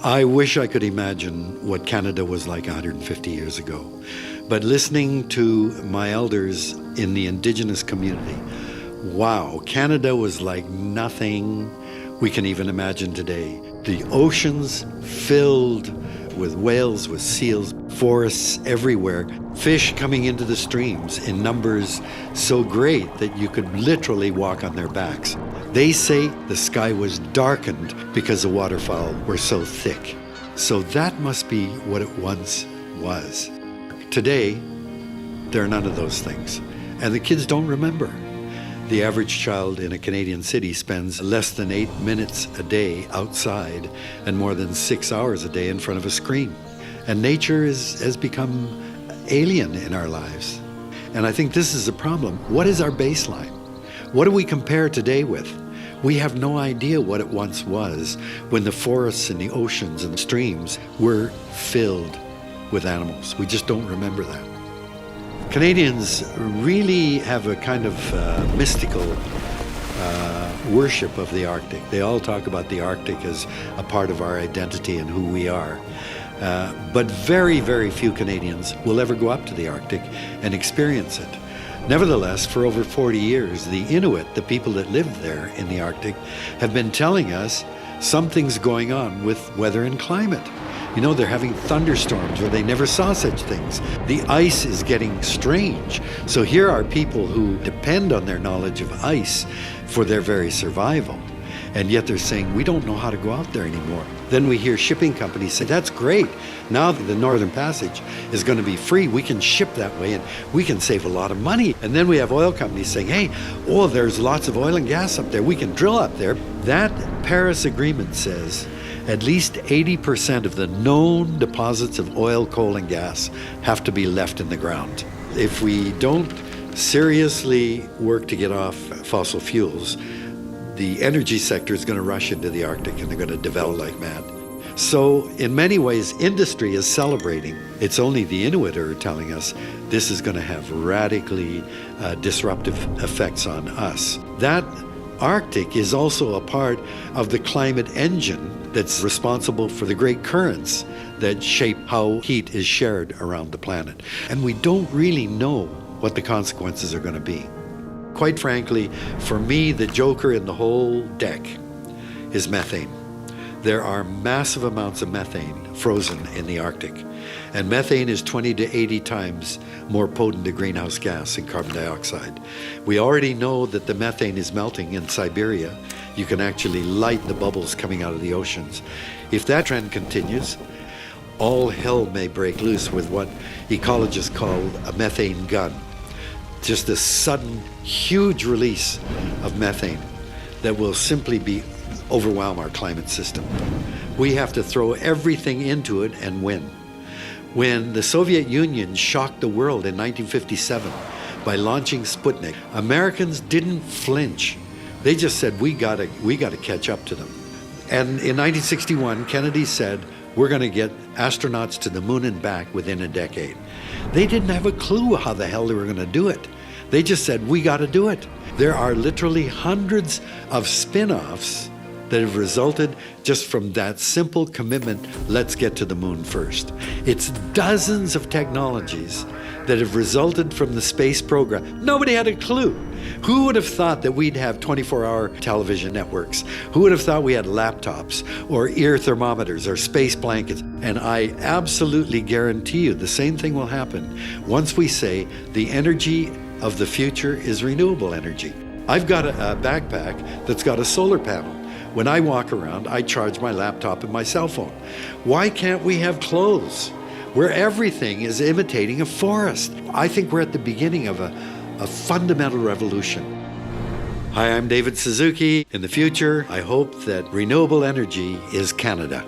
I wish I could imagine what Canada was like 150 years ago. But listening to my elders in the Indigenous community, wow, Canada was like nothing we can even imagine today. The oceans filled with whales, with seals, forests everywhere, fish coming into the streams in numbers so great that you could literally walk on their backs. They say the sky was darkened because the waterfowl were so thick. So that must be what it once was. Today, there are none of those things, and the kids don't remember. The average child in a Canadian city spends less than 8 minutes a day outside and more than 6 hours a day in front of a screen. And nature has become alien in our lives. And I think this is a problem. What is our baseline? What do we compare today with? We have no idea what it once was when the forests and the oceans and the streams were filled with animals. We just don't remember that. Canadians really have a kind of mystical worship of the Arctic. They all talk about the Arctic as a part of our identity and who we are. But very, very few Canadians will ever go up to the Arctic and experience it. Nevertheless, for over 40 years, the Inuit, the people that live there in the Arctic, have been telling us something's going on with weather and climate. You know, they're having thunderstorms where they never saw such things. The ice is getting strange. So here are people who depend on their knowledge of ice for their very survival. And yet they're saying, we don't know how to go out there anymore. Then we hear shipping companies say, that's great. Now the Northern Passage is going to be free. We can ship that way and we can save a lot of money. And then we have oil companies saying, hey, there's lots of oil and gas up there. We can drill up there. That Paris Agreement says at least 80% of the known deposits of oil, coal, and gas have to be left in the ground. If we don't seriously work to get off fossil fuels, the energy sector is going to rush into the Arctic and they're going to develop like mad. So in many ways, industry is celebrating. It's only the Inuit who are telling us this is going to have radically disruptive effects on us. That Arctic is also a part of the climate engine that's responsible for the great currents that shape how heat is shared around the planet. And we don't really know what the consequences are going to be. Quite frankly, for me, the joker in the whole deck is methane. There are massive amounts of methane frozen in the Arctic. And methane is 20 to 80 times more potent a greenhouse gas than carbon dioxide. We already know that the methane is melting in Siberia. You can actually light the bubbles coming out of the oceans. If that trend continues, all hell may break loose with what ecologists call a methane gun. Just a sudden, huge release of methane that will simply overwhelm our climate system. We have to throw everything into it and win. When the Soviet Union shocked the world in 1957 by launching Sputnik, Americans didn't flinch. They just said, we gotta catch up to them. And in 1961, Kennedy said, we're gonna get astronauts to the moon and back within a decade. They didn't have a clue how the hell they were gonna do it. They just said, we gotta do it. There are literally hundreds of spin-offs that have resulted just from that simple commitment, let's get to the moon first. It's dozens of technologies that have resulted from the space program. Nobody had a clue. Who would have thought that we'd have 24-hour television networks? Who would have thought we had laptops or ear thermometers or space blankets? And I absolutely guarantee you the same thing will happen once we say the energy of the future is renewable energy. I've got a backpack that's got a solar panel. When I walk around, I charge my laptop and my cell phone. Why can't we have clothes where everything is imitating a forest? I think we're at the beginning of a fundamental revolution. Hi, I'm David Suzuki. In the future, I hope that renewable energy is Canada.